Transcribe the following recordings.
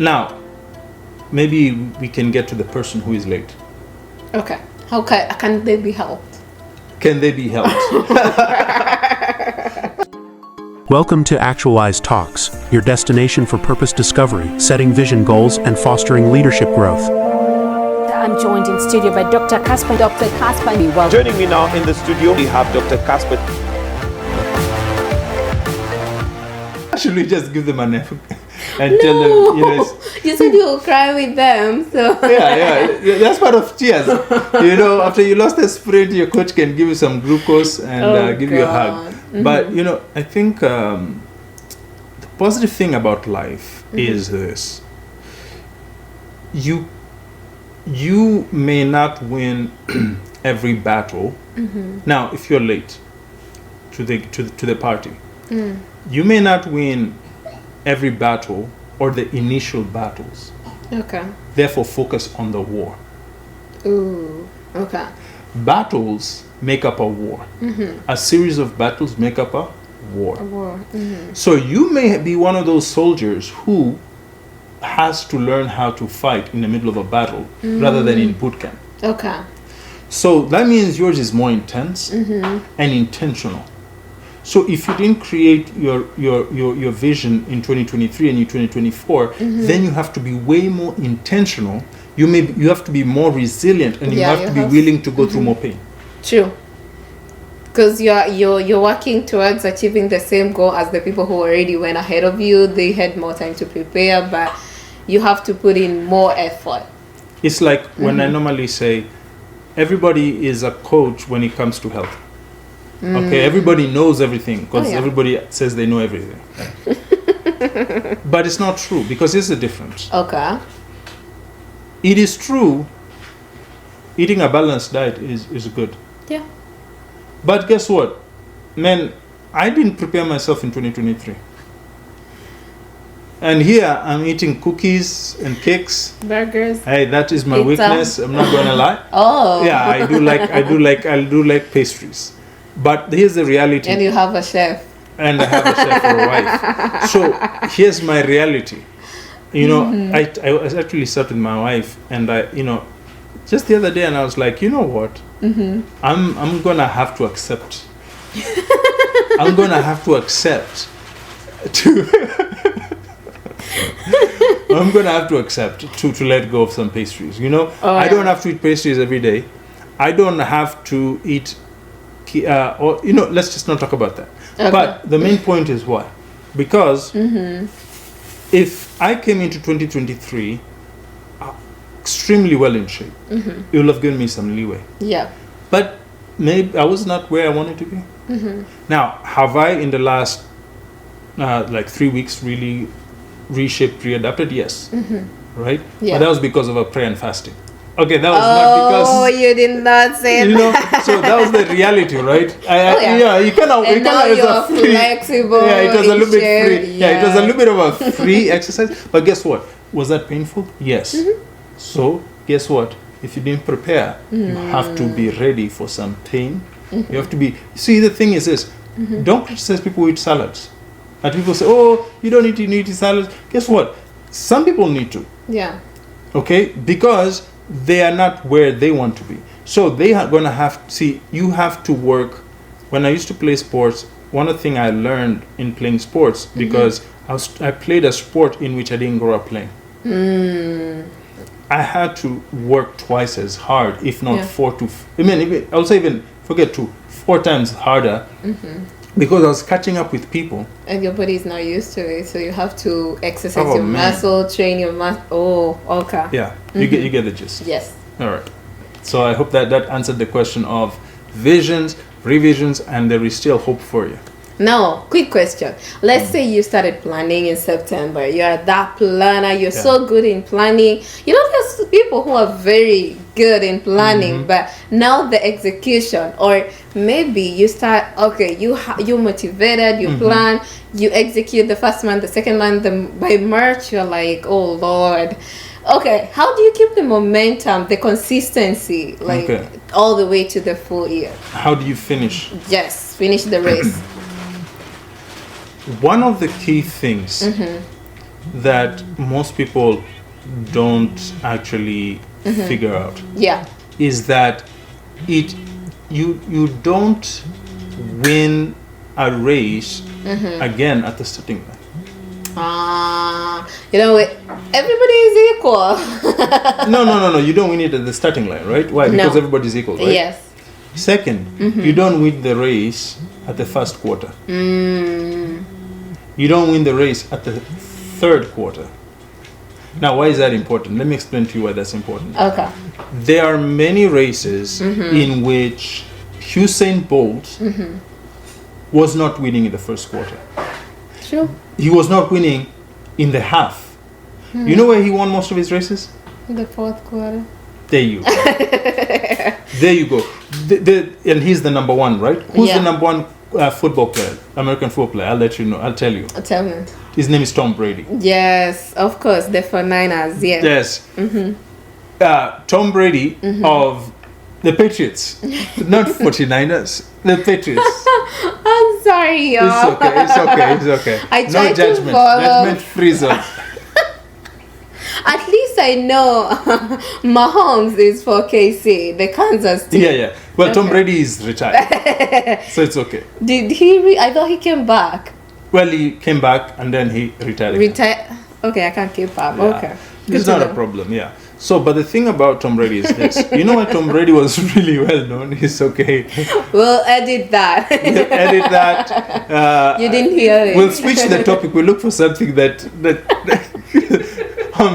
Now, maybe we can get to the person who is late. Okay. How can they be helped? Can they be helped? Welcome to Actualize Talks, your destination for purpose discovery, setting vision goals, and fostering leadership growth. I'm joined in studio by Dr. Casper. Dr. Casper, welcome. Joining me now in the studio, we have Dr. Casper. Should we just give them a name and tell them, You said you'll cry with them, so yeah, that's part of cheers. After you lost a sprint, your coach can give you some glucose and give you a hug. Mm-hmm. But I think the positive thing about life is this: you may not win every battle. Mm-hmm. Now, if you're late to the party, you may not win every battle or the initial battles. Okay. Therefore, focus on the war. Ooh. Okay. Battles make up a war. Mm-hmm. A series of battles make up a war. A war. Mm-hmm. So you may be one of those soldiers who has to learn how to fight in the middle of a battle rather than in boot camp. Okay. So that means yours is more intense and intentional. So if you didn't create your vision in 2023 and in 2024, then you have to be way more intentional. You have to be more resilient, and you have to be willing to go through more pain. True. Because you're working towards achieving the same goal as the people who already went ahead of you. They had more time to prepare, but you have to put in more effort. It's like when I normally say, everybody is a coach when it comes to health. Okay, everybody knows everything because everybody says they know everything. But it's not true, because here's the difference. Okay. It is true, eating a balanced diet is good. Yeah. But guess what? Man, I didn't prepare myself in 2023. And here I'm eating cookies and cakes, burgers. Hey, that is my weakness. I'm not gonna lie. Oh. Yeah, I do like pastries. But here's the reality. And you have a chef. And I have a chef for a wife. So here's my reality. I actually sat with my wife, and just the other day, and I was like, you know what? I'm gonna have to accept. I'm gonna have to accept to. I'm gonna have to accept to let go of some pastries. I don't have to eat pastries every day. I don't have to eat. Let's just not talk about that. Okay. But the main point is why? Because if I came into 2023 extremely well in shape, it would have given me some leeway. Yeah. But maybe I was not where I wanted to be. Now, have I in the last 3 weeks really reshaped, readapted? Yes. Right? Yeah. But that was because of a prayer and fasting. Okay, that was not because... Oh, you did not say that. So that was the reality, right? You cannot... And now you're flexible. Yeah, it was a little bit free. Yeah, it was a little bit of a free exercise. But guess what? Was that painful? Yes. So, guess what? If you didn't prepare, you have to be ready for some pain. You have to be... See, the thing is this. Don't criticize people who eat salads. And people say, oh, you don't need to eat salads. Guess what? Some people need to. Yeah. Okay? Because... they are not where they want to be. So they are going to you have to work. When I used to play sports, one of the things I learned in playing sports, because I played a sport in which I didn't grow up playing. I had to work twice as hard, if not 4 times harder, because I was catching up with people. And your body is not used to it, so you have to exercise your muscle, train your muscle. Oh, okay. Yeah, you get the gist. Yes. All right. So I hope that answered the question of visions, revisions, and there is still hope for you. Now, quick question. Let's say you started planning in September. You're that planner. You're so good in planning. There's people who are very good in planning, but now the execution, or maybe you start, you're motivated, you plan, you execute the first month, the second month, by March, you're like, oh Lord. Okay, how do you keep the momentum, the consistency, all the way to the full year? How do you finish? Yes, finish the race. One of the key things that most people don't actually figure out Yeah. is that you don't win a race again at the starting line. Everybody is equal. No. You don't win it at the starting line, right? Why? Because No. everybody's equal, right? Yes. Second, you don't win the race at the first quarter. You don't win the race at the third quarter. Now, why is that important? Let me explain to you why that's important. Okay. There are many races in which Usain Bolt was not winning in the first quarter. True. He was not winning in the half. You know where he won most of his races? In the fourth quarter. There you go. There you go. And he's the number one, right? Who's the number one football player? American football player. I'll let you know. I'll tell you. Tell me. His name is Tom Brady. Yes, of course. The 49ers. Yes. Yes. Tom Brady of the Patriots. Not 49ers. The Patriots. I'm sorry, y'all. It's okay. I No tried to judgment. follow. Judgment free zone. At least I know Mahomes is for KC, the Kansas team. Yeah. Well, Tom Brady is retired. So it's okay. Did he? I thought he came back. Well, he came back and then he retired. Okay, I can't keep up. Yeah. Okay. It's not a problem, yeah. So, but the thing about Tom Brady is this. You know why Tom Brady was really well known? It's okay. We'll edit that. Edit that. You didn't hear it. We'll switch the topic. We'll look for something that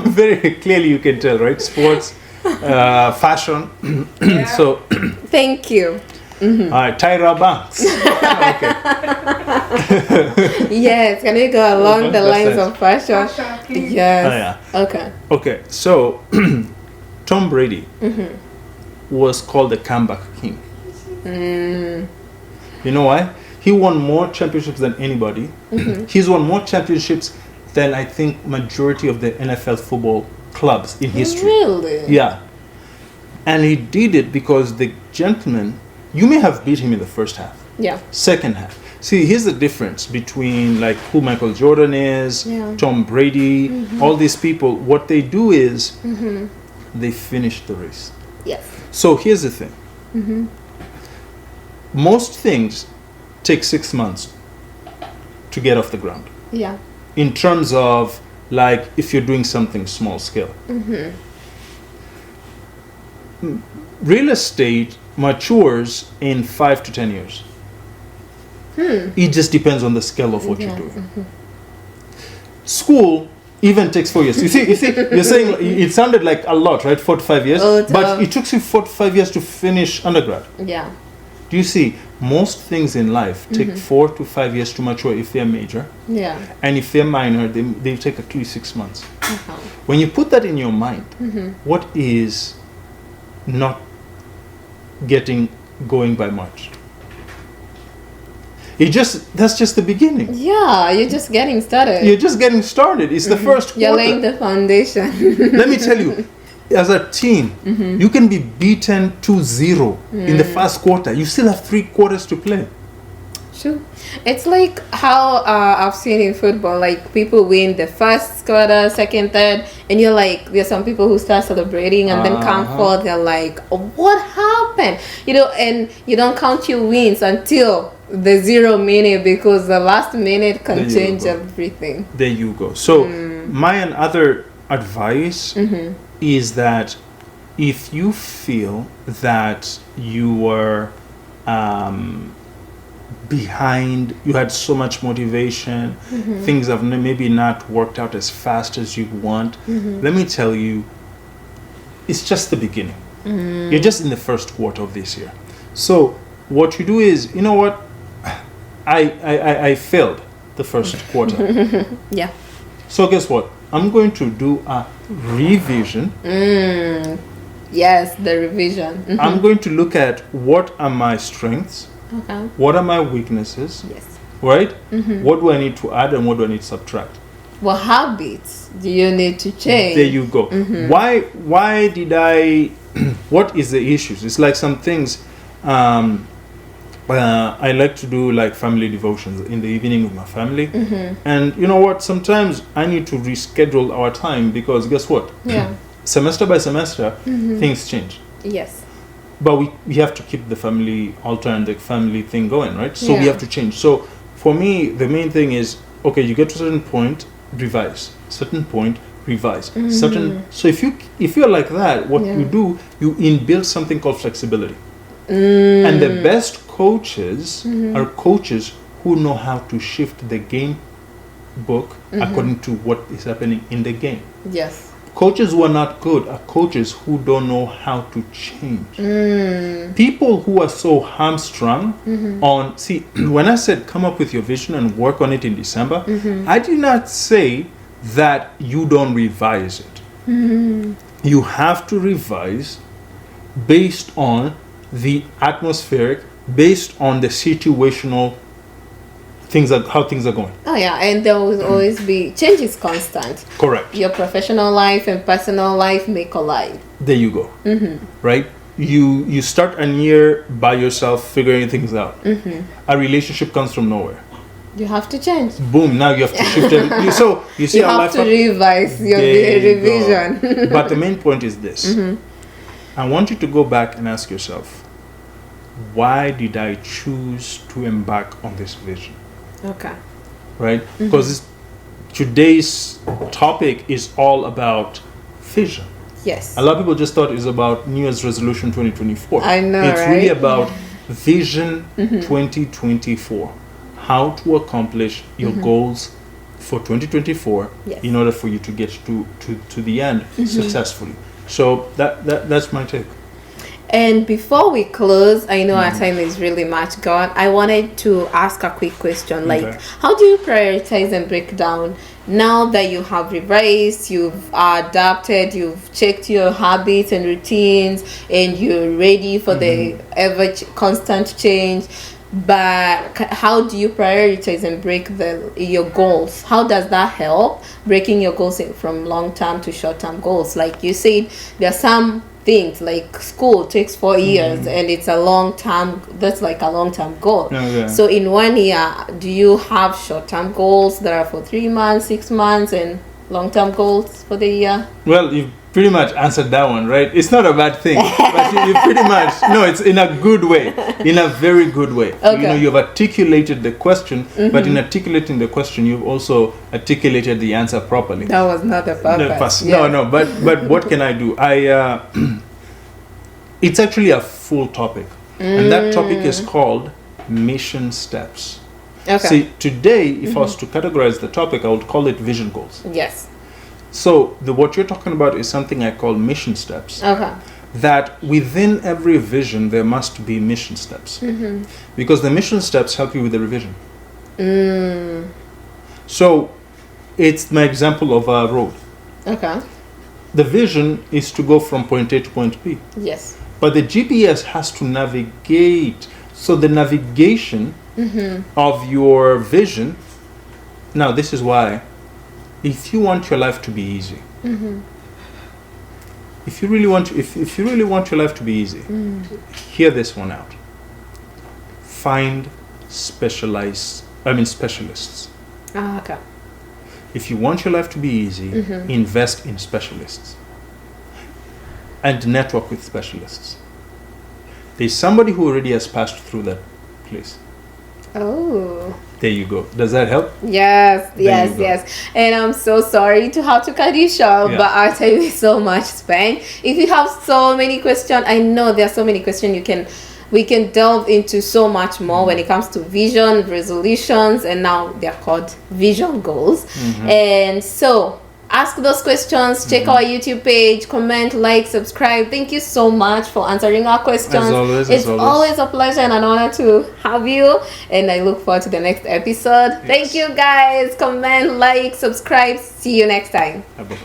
very clearly you can tell, right? Sports, fashion. So, Thank you. Tyra Banks. Okay. Yes, can we go along the lines of fashion? Yes. Oh, yeah. Okay. So Tom Brady was called the comeback king. You know why? He won more championships than anybody. He's won more championships than I think majority of the NFL football clubs in history. Really? Yeah. And he did it because the gentleman, you may have beat him in the first half. Yeah. Second half. See, here's the difference between like who Michael Jordan is, Tom Brady, all these people. What they do is they finish the race. Yes. So here's the thing. Most things take 6 months to get off the ground. Yeah. In terms of like if you're doing something small scale. Real estate matures in 5 to 10 years. It just depends on the scale of what you're doing. School even takes 4 years. You see, you're saying it sounded like a lot, right? 4 to 5 years, but it took you 4 to 5 years to finish undergrad. Yeah. Do you see? Most things in life take 4 to 5 years to mature if they're major, Yeah. and if they're minor, they take at least 6 months. When you put that in your mind, what is not getting going by March? That's just the beginning. Yeah, you're just getting started. You're just getting started. It's the first quarter. You're laying the foundation. Let me tell you, as a team, you can be beaten 2-0 in the first quarter. You still have 3 quarters to play. Sure. It's like how I've seen in football, like people win the first quarter, second, third, and you're like, there's some people who start celebrating and then come forth, they're like, oh, what happened? And you don't count your wins until the 0 minute, because the last minute can change everything. There you go. So my and other advice is that if you feel that you were behind, you had so much motivation, things have maybe not worked out as fast as you want, let me tell you, it's just the beginning. You're just in the first quarter of this year. So what you do is, you know what, I failed the first quarter. Yeah. So guess what? I'm going to do a revision. Yes, the revision. I'm going to look at what are my strengths, what are my weaknesses, right? What do I need to add and what do I need to subtract? What habits do you need to change? There you go. Why did I what is the issues? It's like some things by I like to do like family devotions in the evening with my family. And you know what? Sometimes I need to reschedule our time because guess what? Yeah. Semester by semester, things change. Yes. But we have to keep the family altar and the family thing going, right? So we Yeah. have to change. So for me, the main thing is, okay, you get to a certain point, revise. Certain point, revise. Certain. So if you're like that, what you do, you inbuild something called flexibility. And the best coaches are coaches who know how to shift the game book according to what is happening in the game. Yes. Coaches who are not good are coaches who don't know how to change. People who are so hamstrung on, see, when I said come up with your vision and work on it in December, I did not say that you don't revise it. You have to revise based on the atmospheric, based on the situational things, how things are going. Oh yeah, and there will always be change is constant. Correct. Your professional life and personal life may collide. There you go. Right? You start a year by yourself figuring things out. A relationship comes from nowhere. You have to change. Boom! Now you have to shift everything. So you see You how have life. to revise your There you go. revision. But the main point is this: I want you to go back and ask yourself, why did I choose to embark on this vision? Okay. Right? Because today's topic is all about vision. Yes. A lot of people just thought it was about New Year's resolution 2024. I know, It's really right? about vision 2024. How to accomplish your goals for 2024 Yes. in order for you to get to the end successfully. So that's my take. And before we close, I know our time is really much gone. I wanted to ask a quick question. Like, Okay. how do you prioritize and break down now that you have revised, you've adapted, you've checked your habits and routines, and you're ready for the constant change? But how do you prioritize and break your goals? How does that help breaking your goals from long-term to short-term goals? Like you said, there are some things like school takes 4 years and it's a long-term, that's like a long-term goal. Okay. So in 1 year, do you have short-term goals that are for 3 months, 6 months, and long-term goals for the year? Well, you've pretty much answered that one, right? It's not a bad thing, but you pretty much, no, it's in a good way, in a very good way. Okay. You know, you've articulated the question, but in articulating the question, you've also articulated the answer properly. That was not the purpose. No, but what can I do? It's actually a full topic, and that topic is called mission steps. Okay. See, today, if I was to categorize the topic, I would call it vision goals. Yes. So what you're talking about is something I call mission steps. Okay. That within every vision there must be mission steps, because the mission steps help you with the revision. So it's my example of a road. Okay. The vision is to go from point A to point B, Yes. but the GPS has to navigate. So the navigation of your vision. Now this is why, if you want your life to be easy, if you really want your life to be easy, hear this one out. Find specialists. Okay. If you want your life to be easy, invest in specialists and network with specialists. There's somebody who already has passed through that place. Oh. There you go. Does that help? Yes, There yes, you go. yes. And I'm so sorry to have to cut you short, Yeah. but our time is so much spent. If you have so many questions, I know there are so many questions we can delve into so much more when it comes to vision, resolutions, and now they're called vision goals. And so ask those questions, check our YouTube page, comment, like, subscribe. Thank you so much for answering our questions. As always, it's always a pleasure and an honor to have you, and I look forward to the next episode. Thank you guys. Comment, like, subscribe. See you next time. Bye-bye.